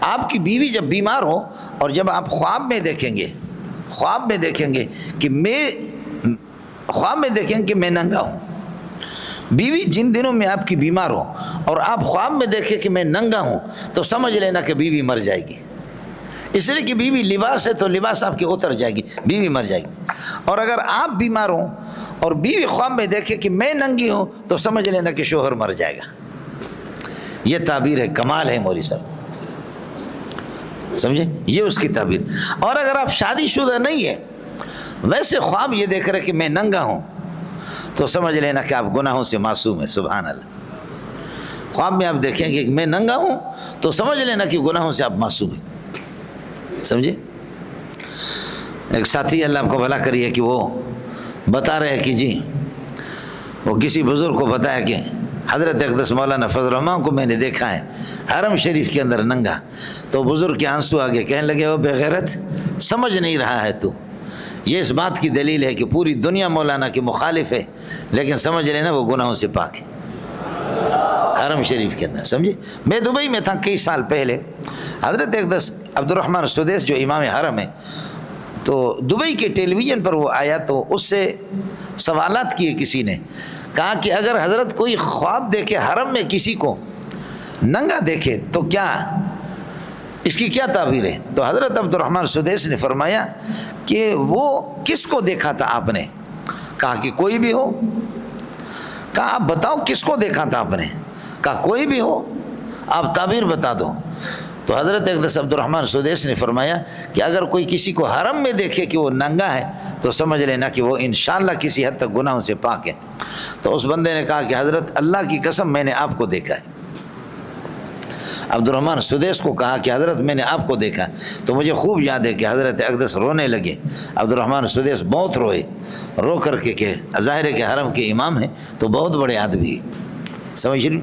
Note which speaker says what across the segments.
Speaker 1: آپ کی بیوی جب بیمار ہو اور جب آپ خواب میں دیکھیں گے کہ میں ننگا ہوں، بیوی جن دنوں میں آپ کی بیمار ہو اور آپ خواب میں دیکھیں کہ میں ننگا ہوں، تو سمجھ لینا کہ بیوی مر جائے گی، اس لیے کہ بیوی لباس ہے تو لباس آپ کی اتر جائے گی، بیوی مر جائے گی۔ اور اگر آپ بیمار ہوں اور بیوی خواب میں دیکھے کہ میں ننگی ہوں تو سمجھ لینا کہ شوہر مر جائے گا۔ یہ تعبیر ہے، کمال ہے مولوی صاحب، سمجھے؟ یہ اس کی تعبیر۔ اور اگر آپ شادی شدہ نہیں ہے، ویسے خواب یہ دیکھ رہے کہ میں ننگا ہوں، تو سمجھ لینا کہ آپ گناہوں سے معصوم ہیں۔ سبحان اللہ۔ خواب میں آپ دیکھیں کہ میں ننگا ہوں تو سمجھ لینا کہ گناہوں سے آپ معصوم ہیں، سمجھے؟ ایک ساتھی اللہ آپ کو بھلا کریے کہ وہ بتا رہے ہیں کہ جی وہ کسی بزرگ کو بتایا کہ حضرت اقدس مولانا فضل الرحمان کو میں نے دیکھا ہے حرم شریف کے اندر ننگا، تو بزرگ کے آنسو آگے کہنے لگے وہ بے غیرت، سمجھ نہیں رہا ہے تو، یہ اس بات کی دلیل ہے کہ پوری دنیا مولانا کی مخالف ہے لیکن سمجھ لینا وہ گناہوں سے پاک ہے حرم شریف کے اندر، سمجھے؟ میں دبئی میں تھا کئی سال پہلے، حضرت اقدس عبد الرحمن سدیس جو امام حرم ہے، تو دبئی کے ٹیلی ویژن پر وہ آیا تو اس سے سوالات کیے، کسی نے کہا کہ اگر حضرت کوئی خواب دیکھے حرم میں کسی کو ننگا دیکھے تو کیا اس کی کیا تعبیر ہے؟ تو حضرت عبد الرحمن سدیس نے فرمایا کہ وہ کس کو دیکھا تھا آپ نے؟ کہا کہ کوئی بھی ہو۔ کہا آپ بتاؤ کس کو دیکھا تھا آپ نے؟ کہا کوئی بھی ہو، آپ تعبیر بتا دو۔ تو حضرت اقدس عبد الرحمن سدیس نے فرمایا کہ اگر کوئی کسی کو حرم میں دیکھے کہ وہ ننگا ہے تو سمجھ لینا کہ وہ انشاءاللہ کسی حد تک گناہوں سے پاک ہے۔ تو اس بندے نے کہا کہ حضرت اللہ کی قسم میں نے آپ کو دیکھا ہے۔ عبد الرحمن سدیس کو کہا کہ حضرت میں نے آپ کو دیکھا، تو مجھے خوب یاد ہے کہ حضرت اقدس رونے لگے۔ عبد الرحمن سدیس بہت روئے، رو کر کے کہ ظاہر ہے کہ حرم کے امام ہیں تو بہت بڑے آدمی، سمجھ رہی؟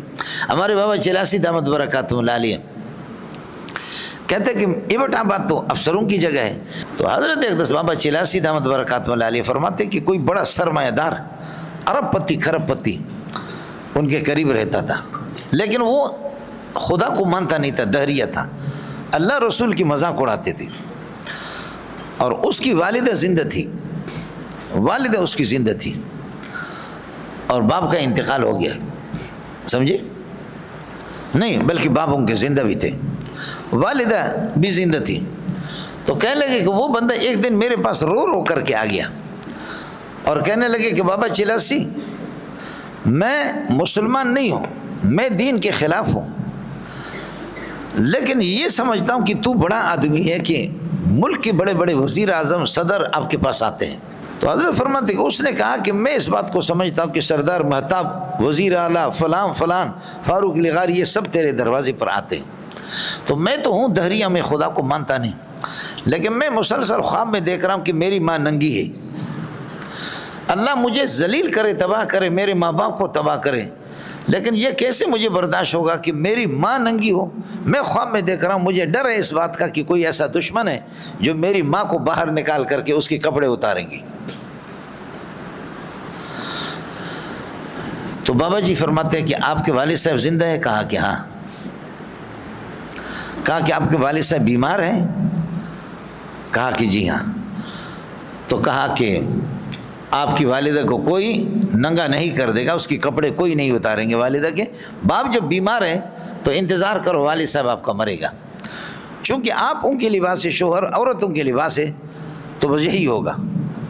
Speaker 1: ہمارے بابا چلاسی دامت برکاتہم العالیہ کہتے ہیں کہ ایبٹ آباد تو افسروں کی جگہ ہے، تو حضرت اقدس بابا چلاسی دامت برکاتہم العالیہ فرماتے کہ کوئی بڑا سرمایہ دار ارب پتی کھرب پتی ان کے قریب رہتا تھا، لیکن وہ خدا کو مانتا نہیں تھا، دہریہ تھا، اللہ رسول کی مذاق اڑاتے تھے، اور اس کی والدہ زندہ تھی، والدہ اس کی زندہ تھی، اور باپ کا انتقال ہو گیا، سمجھے؟ نہیں بلکہ باپ ان کے زندہ بھی تھے، والدہ بھی زندہ تھی۔ تو کہنے لگے کہ وہ بندہ ایک دن میرے پاس رو رو کر کے آ گیا اور کہنے لگے کہ بابا چلاسی میں مسلمان نہیں ہوں، میں دین کے خلاف ہوں، لیکن یہ سمجھتا ہوں کہ تو بڑا آدمی ہے کہ ملک کے بڑے بڑے وزیر اعظم صدر آپ کے پاس آتے ہیں۔ تو حضرت فرماتے کہ اس نے کہا کہ میں اس بات کو سمجھتا ہوں کہ سردار مہتاب، وزیر اعلیٰ، فلان فلان، فاروق لغاری، یہ سب تیرے دروازے پر آتے ہیں، تو میں تو ہوں دہریہ میں خدا کو مانتا نہیں، لیکن میں مسلسل خواب میں دیکھ رہا ہوں کہ میری ماں ننگی ہے، اللہ مجھے ذلیل کرے، تباہ کرے، میرے ماں باپ کو تباہ کرے، لیکن یہ کیسے مجھے برداشت ہوگا کہ میری ماں ننگی ہو؟ میں خواب میں دیکھ رہا ہوں، مجھے ڈر ہے اس بات کا کہ کوئی ایسا دشمن ہے جو میری ماں کو باہر نکال کر کے اس کے کپڑے اتاریں گی۔ تو بابا جی فرماتے ہیں کہ آپ کے والد صاحب زندہ ہے؟ کہا کہ ہاں۔ کہا کہ آپ کے والد صاحب بیمار ہیں؟ کہا کہ جی ہاں۔ تو کہا کہ آپ کی والدہ کو کوئی ننگا نہیں کر دے گا، اس کی کپڑے کوئی نہیں اتاریں گے والدہ کے، باپ جب بیمار ہے تو انتظار کرو، والد صاحب آپ کا مرے گا، چونکہ آپ ان کے لباس ہے، شوہر عورتوں کے لباس ہے، تو بس یہی ہوگا،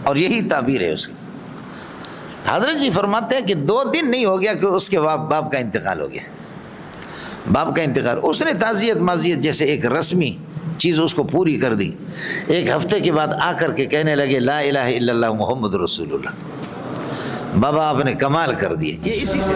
Speaker 1: اور یہی تعبیر ہے اس کی۔ حضرت جی فرماتے ہیں کہ 2 دن نہیں ہو گیا کہ اس کے باپ کا انتقال ہو گیا، باپ کا انتقال، اس نے تعزیت معزیت جیسے ایک رسمی چیز اس کو پوری کر دی۔ 1 ہفتے کے بعد آ کر کے کہنے لگے لا الہ الا اللہ محمد رسول اللہ۔ بابا آپ نے کمال کر دیے، یہ اسی سے